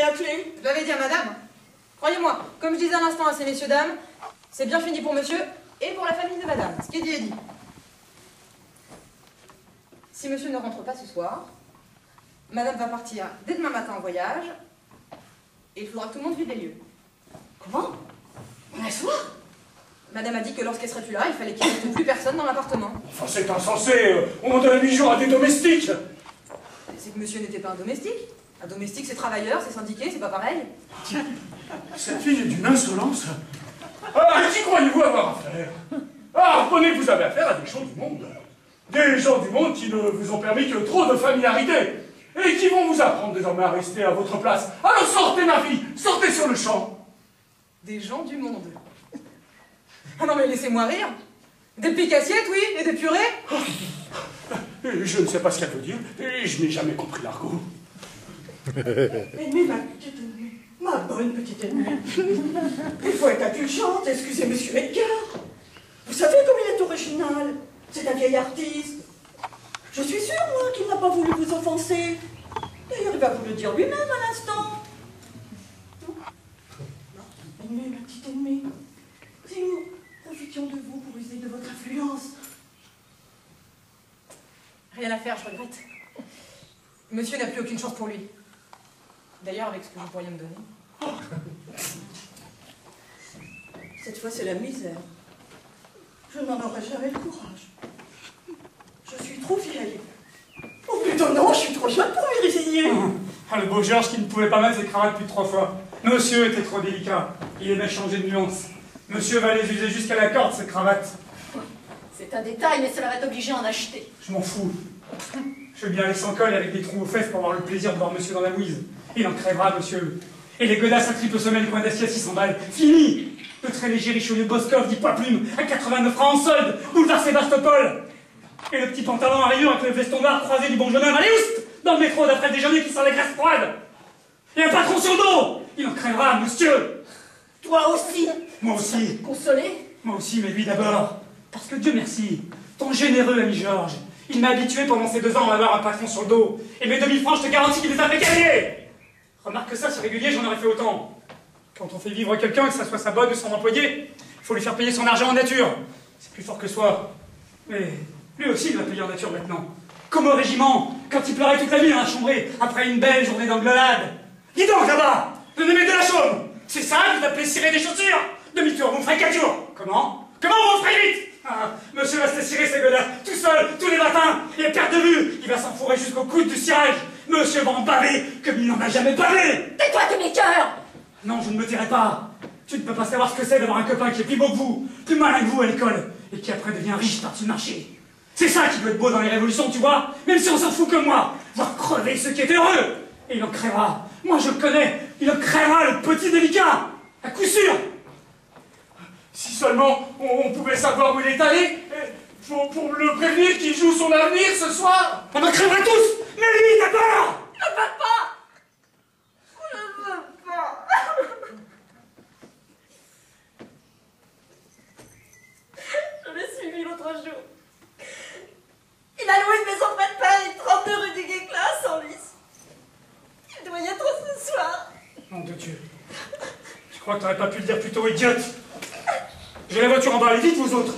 la clé? Je l'avais dit à madame. Croyez-moi, comme je disais à l'instant à ces messieurs dames, c'est bien fini pour monsieur et pour la famille de madame. Ce qui est dit est dit. Si monsieur ne rentre pas ce soir, madame va partir dès demain matin en voyage et il faudra que tout le monde vide les lieux. Comment? Un soir? Madame a dit que lorsqu'elle serait plus là, il fallait qu'il ne reste plus personne dans l'appartement. Enfin, c'est insensé. On donne 8 jours à des domestiques. C'est que monsieur n'était pas un domestique. Un domestique, c'est travailleur, c'est syndiqué, c'est pas pareil. Cette fille est d'une insolence. À qui croyez-vous avoir affaire? Ah, apprenez que vous avez affaire à des gens du monde. Des gens du monde qui ne vous ont permis que trop de familiarité. Et qui vont vous apprendre désormais à rester à votre place. Alors sortez, ma fille, sortez sur le champ. Des gens du monde. Ah non mais laissez-moi rire. Des piques assiettes, oui, et des purées. Je ne sais pas ce qu'elle veut dire, et je n'ai jamais compris l'argot. Ennemie, ma petite ennemie, ma bonne petite ennemie. Il faut être indulgente, excusez monsieur Edgar. Vous savez comme il est original. C'est un vieil artiste. Je suis sûre, moi, qu'il n'a pas voulu vous offenser. D'ailleurs, il va vous le dire lui-même à l'instant. Ennemie, ma petite ennemie, si nous profitions de vous pour user de votre influence. Rien à faire, je regrette. Monsieur n'a plus aucune chance pour lui. D'ailleurs, avec ce que vous pourriez me donner. Cette fois, c'est la misère. Je n'en aurai jamais le courage. Je suis trop vieille. Oh putain, non, je suis trop jeune pour m'y résigner. Ah, le beau Georges qui ne pouvait pas mettre ses cravates plus de 3 fois. Monsieur était trop délicat. Il aimait changer de nuance. Monsieur va les user jusqu'à la corde, ces cravates. C'est un détail, mais cela va t'obliger à en acheter. Je m'en fous. Je veux bien aller sans colle avec des trous aux fesses pour avoir le plaisir de voir monsieur dans la mouise. Il en crèvera, monsieur. Et les godasses à triple semelle, coin d'acier à 600 balles. Fini. Le très léger Richelieu Boscov dit pas plume à 89 francs en solde, boulevard Sébastopol. Et le petit pantalon à rayures avec le veston noir croisé du bon jeune homme, allez oust, dans le métro d'après le déjeuner qui sent la graisse froide. Et un patron sur le dos. Il en crèvera, monsieur. Toi aussi. Moi aussi. Consolé. Moi aussi, mais lui d'abord. Parce que Dieu merci, ton généreux ami Georges, il m'a habitué pendant ces 2 ans à avoir un patron sur le dos. Et mes 2000 francs, je te garantis qu'il les a fait gagner. Remarque que ça, c'est régulier, j'en aurais fait autant. Quand on fait vivre quelqu'un, que ça soit sa bonne ou son employé, il faut lui faire payer son argent en nature. C'est plus fort que soi. Mais lui aussi, il va payer en nature maintenant. Comme au régiment, quand il pleurait toute la nuit dans la chambrée, après une belle journée d'engueulade. Dis donc, là-bas, venez mettre de la chaume. C'est ça, vous appelez cirer des chaussures? Demi-tour, vous me ferez 4 jours. Comment vous me ferez vite? Ah, monsieur va se cirer ses godasses, tout seul, tous les matins, et à perte de vue, il va s'enfourrer jusqu'au coude du cirage. Monsieur va en baver comme il n'en a jamais bavé. Tais-toi, tu m'écœures. Non, je ne me dirai pas. Tu ne peux pas savoir ce que c'est d'avoir un copain qui est plus beau que vous, plus malin que vous à l'école, et qui après devient riche par-dessus le marché. C'est ça qui doit être beau dans les révolutions, tu vois, même si on s'en fout comme moi, voir crever ceux qui étaient heureux. Et il en crèvera. Moi, je le connais. Il en crèvera, le petit délicat. À coup sûr. Si seulement on pouvait savoir où il est allé, pour le prévenir qu'il joue son avenir ce soir. On en crèvera tous, mais lui d'abord. Je ne veux pas. Je ne veux pas. Je l'ai suivi l'autre jour. Il a loué une maison près de Paris, 32 rue du Guesclin, sans lice. Il doit y être ce soir. Nom de Dieu. Je crois que t'aurais pas pu le dire plus tôt, idiote. J'ai la voiture en bas, allez vite vous autres.